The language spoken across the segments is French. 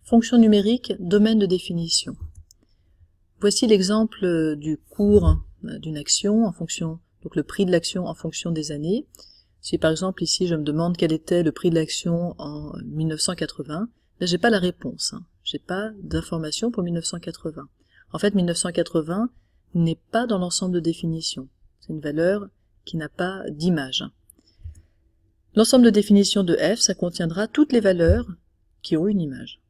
Fonction numérique, domaine de définition. Voici l'exemple du cours d'une action en fonction, donc le prix de l'action en fonction des années. Si par exemple ici je me demande quel était le prix de l'action en 1980, là j'ai pas la réponse, j'ai pas d'information pour 1980. En fait 1980 n'est pas dans l'ensemble de définition, c'est une valeur qui n'a pas d'image. L'ensemble de définition de f, ça contiendra toutes les valeurs qui ont une image.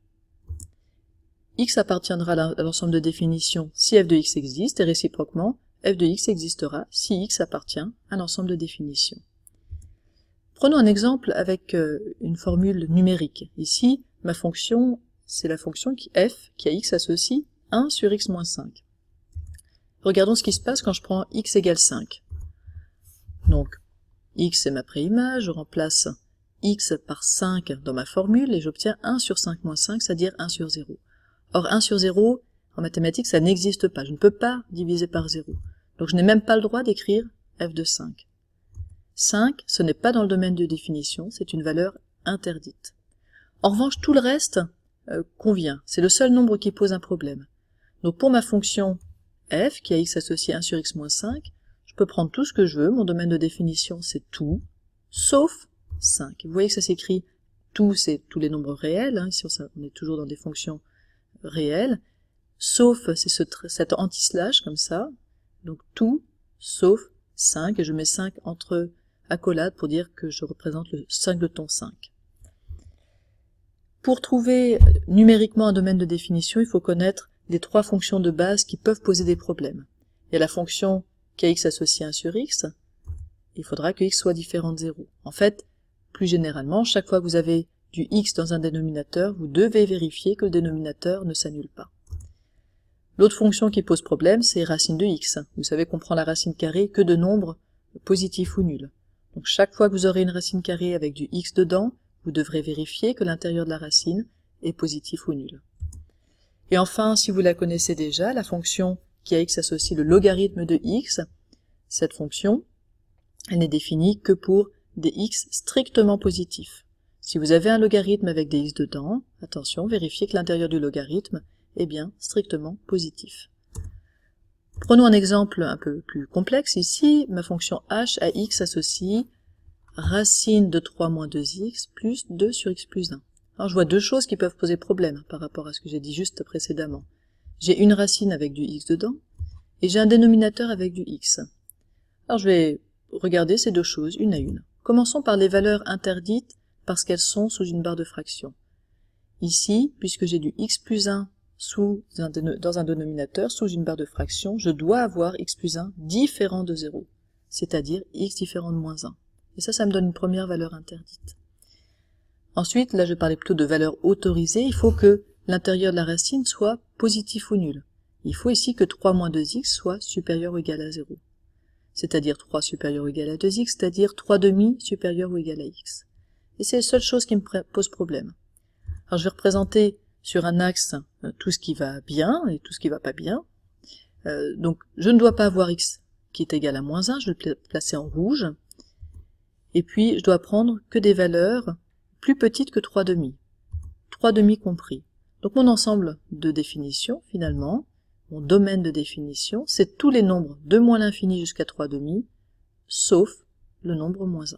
X appartiendra à l'ensemble de définition si f de x existe, et réciproquement, f de x existera si x appartient à l'ensemble de définition. Prenons un exemple avec une formule numérique. Ici, ma fonction, c'est la fonction f qui a x associe 1 sur x moins 5. Regardons ce qui se passe quand je prends x égale 5. Donc, x c'est ma préimage, je remplace x par 5 dans ma formule et j'obtiens 1 sur 5 moins 5, c'est-à-dire 1 sur 0. Or 1 sur 0, en mathématiques, ça n'existe pas. Je ne peux pas diviser par 0. Donc je n'ai même pas le droit d'écrire f de 5. 5, ce n'est pas dans le domaine de définition, c'est une valeur interdite. En revanche, tout le reste convient. C'est le seul nombre qui pose un problème. Donc pour ma fonction f, qui a x associé 1 sur x moins 5, je peux prendre tout ce que je veux. Mon domaine de définition, c'est tout, sauf 5. Vous voyez que ça s'écrit tout, c'est tous les nombres réels. Ici, on est toujours dans des fonctions réelles, sauf, c'est cet anti-slash comme ça, donc tout, sauf 5, et je mets 5 entre accolades pour dire que je représente le singleton 5. Pour trouver numériquement un domaine de définition, il faut connaître les trois fonctions de base qui peuvent poser des problèmes. Il y a la fonction kx associée 1 sur x, il faudra que x soit différent de 0. En fait, plus généralement, chaque fois que vous avez du x dans un dénominateur, vous devez vérifier que le dénominateur ne s'annule pas. L'autre fonction qui pose problème, c'est racine de x. Vous savez qu'on prend la racine carrée que de nombres positifs ou nuls. Donc chaque fois que vous aurez une racine carrée avec du x dedans, vous devrez vérifier que l'intérieur de la racine est positif ou nul. Et enfin, si vous la connaissez déjà, la fonction qui a x associe le logarithme de x, cette fonction, elle n'est définie que pour des x strictement positifs. Si vous avez un logarithme avec des x dedans, attention, vérifiez que l'intérieur du logarithme est bien strictement positif. Prenons un exemple un peu plus complexe. Ici, ma fonction h à x associe racine de 3 moins 2x plus 2 sur x plus 1. Alors je vois deux choses qui peuvent poser problème par rapport à ce que j'ai dit juste précédemment. J'ai une racine avec du x dedans, et j'ai un dénominateur avec du x. Alors je vais regarder ces deux choses une à une. Commençons par les valeurs interdites parce qu'elles sont sous une barre de fraction. Ici, puisque j'ai du x plus 1 dans un dénominateur, sous une barre de fraction, je dois avoir x plus 1 différent de 0, c'est-à-dire x différent de moins 1. Et ça me donne une première valeur interdite. Ensuite, là je parlais plutôt de valeur autorisée, il faut que l'intérieur de la racine soit positif ou nul. Il faut ici que 3 moins 2x soit supérieur ou égal à 0. C'est-à-dire 3 supérieur ou égal à 2x, c'est-à-dire 3 demi supérieur ou égal à x. Et c'est la seule chose qui me pose problème. Alors je vais représenter sur un axe tout ce qui va bien et tout ce qui va pas bien. Donc je ne dois pas avoir x qui est égal à moins 1, je vais le placer en rouge. Et puis je dois prendre que des valeurs plus petites que 3 demi. 3 demi compris. Donc mon ensemble de définition, finalement, mon domaine de définition, c'est tous les nombres de moins l'infini jusqu'à 3 demi, sauf le nombre moins 1.